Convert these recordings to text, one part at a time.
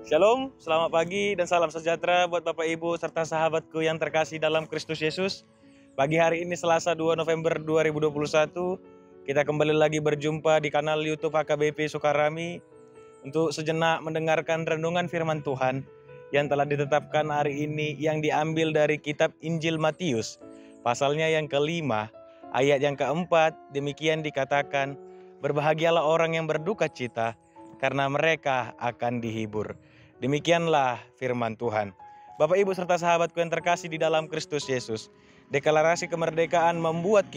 Shalom, selamat pagi dan salam sejahtera buat Bapak Ibu serta sahabatku yang terkasih dalam Kristus Yesus. Pagi hari ini Selasa 2 November 2021, kita kembali lagi berjumpa di kanal YouTube HKBP Sukarami untuk sejenak mendengarkan renungan firman Tuhan yang telah ditetapkan hari ini, yang diambil dari kitab Injil Matius, pasalnya yang kelima, ayat yang keempat. Demikian dikatakan, berbahagialah orang yang berduka cita, karena mereka akan dihibur. Demikianlah firman Tuhan. Bapak Ibu serta sahabatku yang terkasih di dalam Kristus Yesus, deklarasi kemerdekaan membuat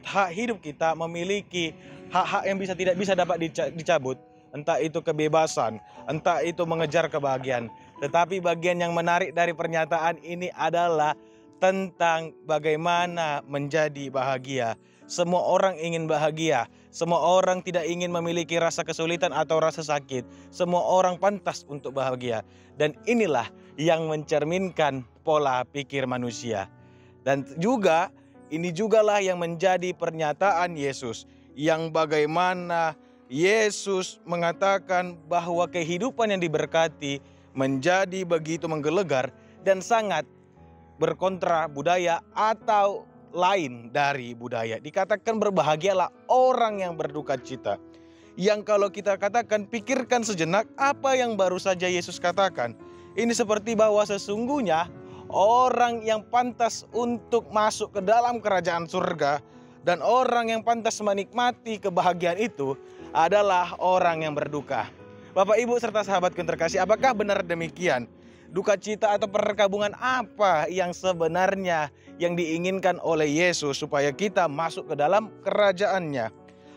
hak hidup kita memiliki hak-hak yang tidak bisa dapat dicabut. Entah itu kebebasan, entah itu mengejar kebahagiaan. Tetapi bagian yang menarik dari pernyataan ini adalah tentang bagaimana menjadi bahagia. Semua orang ingin bahagia. Semua orang tidak ingin memiliki rasa kesulitan atau rasa sakit. Semua orang pantas untuk bahagia. Dan inilah yang mencerminkan pola pikir manusia. Dan juga ini jugalah yang menjadi pernyataan Yesus, yang bagaimana Yesus mengatakan bahwa kehidupan yang diberkati menjadi begitu menggelegar dan sangat berkontra budaya atau lain dari budaya. Dikatakan berbahagialah orang yang berduka cita. Yang kalau kita katakan, pikirkan sejenak apa yang baru saja Yesus katakan. Ini seperti bahwa sesungguhnya orang yang pantas untuk masuk ke dalam kerajaan surga dan orang yang pantas menikmati kebahagiaan itu adalah orang yang berduka. Bapak, Ibu, serta sahabatku yang terkasih, apakah benar demikian? Duka cita atau perkabungan apa yang sebenarnya yang diinginkan oleh Yesus supaya kita masuk ke dalam kerajaannya?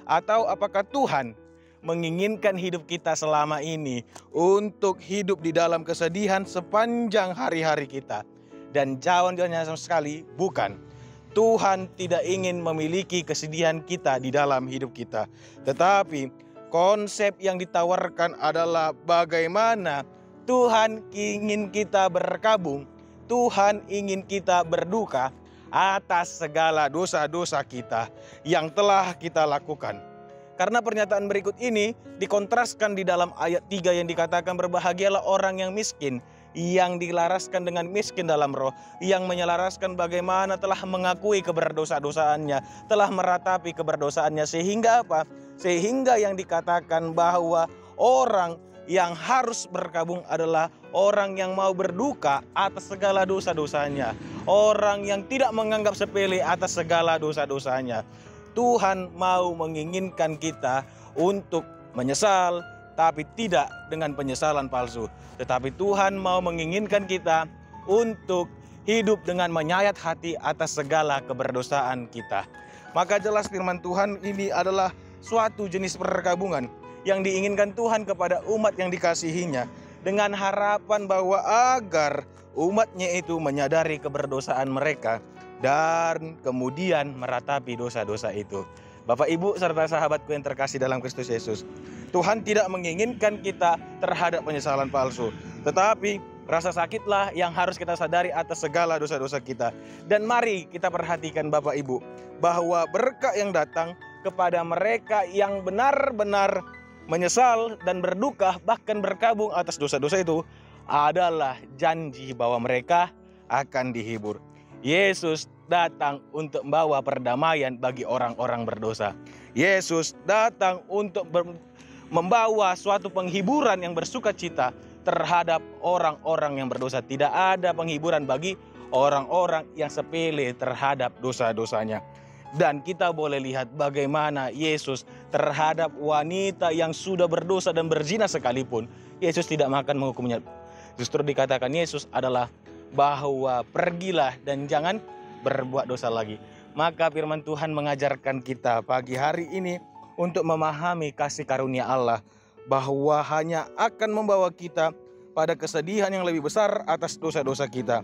Atau apakah Tuhan menginginkan hidup kita selama ini untuk hidup di dalam kesedihan sepanjang hari-hari kita? Dan jawabannya sama sekali bukan. Tuhan tidak ingin memiliki kesedihan kita di dalam hidup kita. Tetapi konsep yang ditawarkan adalah bagaimana Tuhan ingin kita berkabung, Tuhan ingin kita berduka atas segala dosa-dosa kita yang telah kita lakukan. Karena pernyataan berikut ini dikontraskan di dalam ayat 3 yang dikatakan berbahagialah orang yang miskin, yang dilaraskan dengan miskin dalam roh, yang menyelaraskan bagaimana telah mengakui keberdosa-dosaannya, telah meratapi keberdosaannya, sehingga apa? Sehingga yang dikatakan bahwa orang yang harus berkabung adalah orang yang mau berduka atas segala dosa-dosanya, orang yang tidak menganggap sepele atas segala dosa-dosanya. Tuhan mau menginginkan kita untuk menyesal, tapi tidak dengan penyesalan palsu. Tetapi Tuhan mau menginginkan kita untuk hidup dengan menyayat hati atas segala keberdosaan kita. Maka jelas firman Tuhan ini adalah suatu jenis perkabungan yang diinginkan Tuhan kepada umat yang dikasihinya, dengan harapan bahwa agar umatnya itu menyadari keberdosaan mereka dan kemudian meratapi dosa-dosa itu. Bapak, Ibu, serta sahabatku yang terkasih dalam Kristus Yesus, Tuhan tidak menginginkan kita terhadap penyesalan palsu, tetapi rasa sakitlah yang harus kita sadari atas segala dosa-dosa kita. Dan mari kita perhatikan Bapak Ibu, bahwa berkat yang datang kepada mereka yang benar-benar menyesal dan berduka, bahkan berkabung atas dosa-dosa itu, adalah janji bahwa mereka akan dihibur. Yesus datang untuk membawa perdamaian bagi orang-orang berdosa. Yesus datang untuk membawa suatu penghiburan yang bersuka cita terhadap orang-orang yang berdosa. Tidak ada penghiburan bagi orang-orang yang sepele terhadap dosa-dosanya. Dan kita boleh lihat bagaimana Yesus terhadap wanita yang sudah berdosa dan berzina sekalipun, Yesus tidak akan menghukumnya. Justru dikatakan Yesus adalah bahwa pergilah dan jangan berbuat dosa lagi. Maka firman Tuhan mengajarkan kita pagi hari ini untuk memahami kasih karunia Allah, bahwa hanya akan membawa kita pada kesedihan yang lebih besar atas dosa-dosa kita.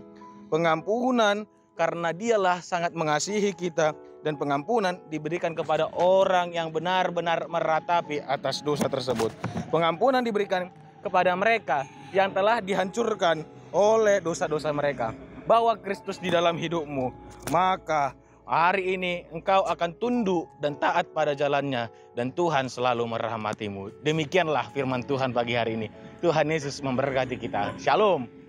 Pengampunan karena Dialah sangat mengasihi kita, dan pengampunan diberikan kepada orang yang benar-benar meratapi atas dosa tersebut. Pengampunan diberikan kepada mereka yang telah dihancurkan oleh dosa-dosa mereka. Bawa Kristus di dalam hidupmu, maka hari ini engkau akan tunduk dan taat pada jalannya, dan Tuhan selalu merahmatimu. Demikianlah firman Tuhan pagi hari ini. Tuhan Yesus memberkati kita. Shalom.